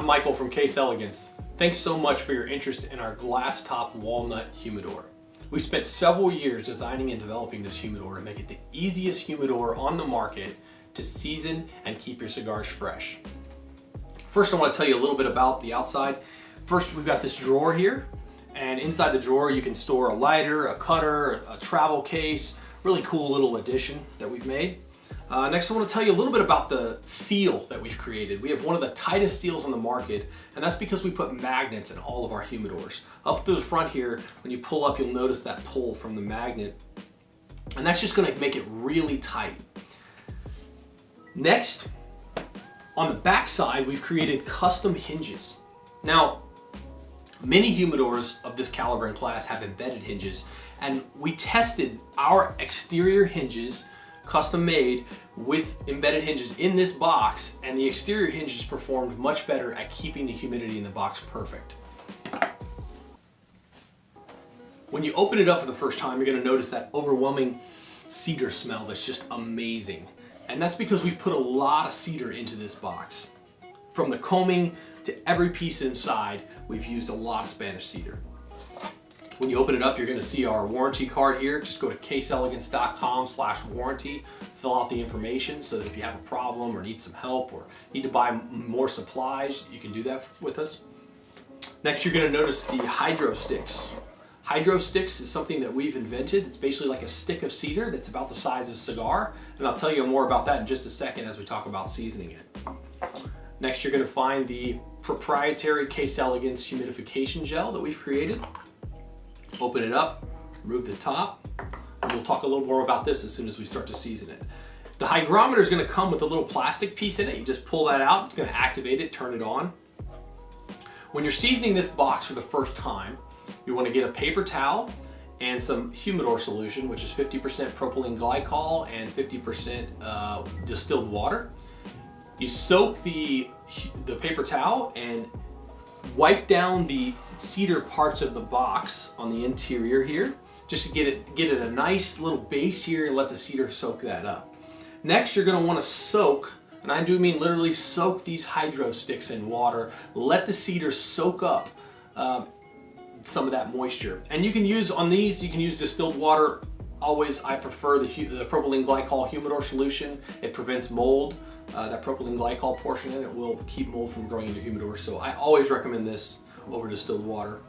I'm Michael from Case Elegance. Thanks so much for your interest in our glass top walnut humidor. We've spent several years designing and developing this humidor to make it the easiest humidor on the market to season and keep your cigars fresh. First, I want to tell you a little bit about the outside. First, we've got this drawer here, and inside the drawer you can store a lighter, a cutter, a travel case. Really cool little addition that we've made. Next, I want to tell you a little bit about the seal that we've created. We have one of the tightest seals on the market, and that's because we put magnets in all of our humidors. Up to the front here, when you pull up, you'll notice that pull from the magnet, and that's just going to make it really tight. Next, on the back side, we've created custom hinges. Now, many humidors of this caliber and class have embedded hinges, and we tested our exterior hinges, custom made with embedded hinges in this box, and the exterior hinges performed much better at keeping the humidity in the box perfect. When you open it up for the first time, you're going to notice that overwhelming cedar smell that's just amazing. And that's because we've put a lot of cedar into this box. From the combing to every piece inside, we've used a lot of Spanish cedar. When you open it up, you're going to see our warranty card here. Just go to caseelegance.com/warranty, fill out the information so that if you have a problem or need some help or need to buy more supplies, you can do that with us. Next, you're going to notice the hydro sticks. Hydro sticks is something that we've invented. It's basically like a stick of cedar that's about the size of a cigar, and I'll tell you more about that in just a second as we talk about seasoning it. Next, you're going to find the proprietary Case Elegance humidification gel that we've created. Open it up, remove the top, and we'll talk a little more about this as soon as we start to season it. The hygrometer is going to come with a little plastic piece in it. You just pull that out, it's going to activate it, turn it on. When you're seasoning this box for the first time, you want to get a paper towel and some humidor solution, which is 50% propylene glycol and 50% distilled water. You soak the paper towel and wipe down the cedar parts of the box on the interior here, just to get it a nice little base here and let the cedar soak that up. Next, you're going to want to soak, and I do mean literally soak these hydro sticks in water. Let the cedar soak up some of that moisture. And you can use on these, you can use distilled water. Always, I prefer the propylene glycol humidor solution. It prevents mold. That propylene glycol portion in it will keep mold from growing into humidors. So I always recommend this over distilled water.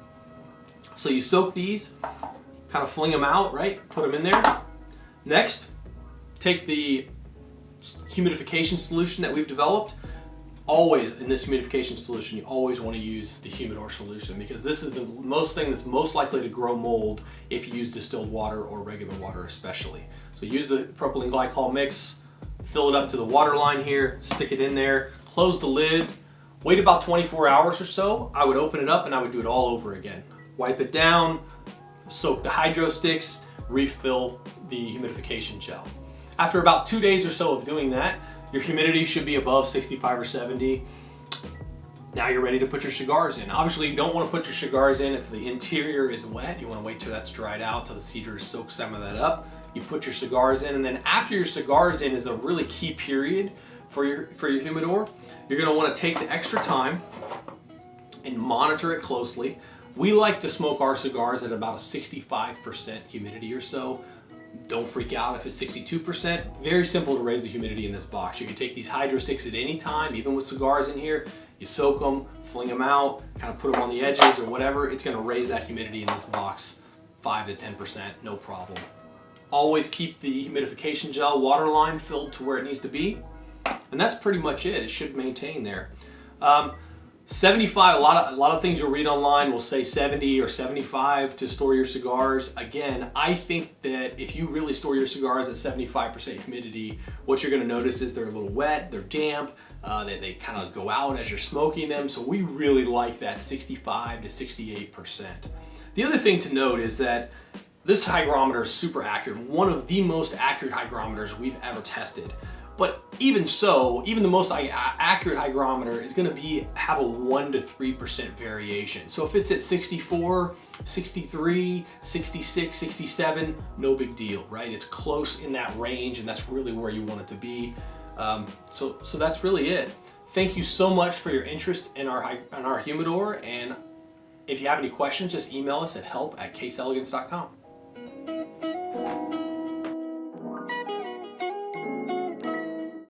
So you soak these, kind of fling them out, right? Put them in there. Next, take the humidification solution that we've developed. Always in this humidification solution, you always want to use the humidor solution because this is the thing that's most likely to grow mold if you use distilled water or regular water especially. So use the propylene glycol mix, fill it up to the water line here, stick it in there, close the lid, wait about 24 hours or so. I would open it up and I would do it all over again. Wipe it down, soak the hydro sticks, refill the humidification gel. After about 2 days or so of doing that, your humidity should be above 65 or 70. Now you're ready to put your cigars in. Obviously, you don't want to put your cigars in if the interior is wet. You want to wait till that's dried out, till the cedar soaks some of that up. You put your cigars in, and then after your cigars in is a really key period for your humidor. You're going to want to take the extra time and monitor it closely. We like to smoke our cigars at about a 65% humidity or so. Don't freak out if it's 62%. Very simple to raise the humidity in this box. You can take these hydro sticks at any time, even with cigars in here. You soak them, fling them out, kind of put them on the edges or whatever. It's going to raise that humidity in this box 5 to 10%, no problem. Always keep the humidification gel water line filled to where it needs to be. And that's pretty much it. It should maintain there. 75, a lot of things you'll read online will say 70 or 75 to store your cigars. Again, I think that if you really store your cigars at 75% humidity, what you're going to notice is they're a little wet, they're damp, they kind of go out as you're smoking them. So we really like that 65 to 68%. The other thing to note is that this hygrometer is super accurate, one of the most accurate hygrometers we've ever tested. But even so, even the most accurate hygrometer is going to have a 1 to 3% variation. So if it's at 64, 63, 66, 67, no big deal, right? It's close in that range, and that's really where you want it to be. So that's really it. Thank you so much for your interest in our humidor, and if you have any questions, just email us at help@caseelegance.com.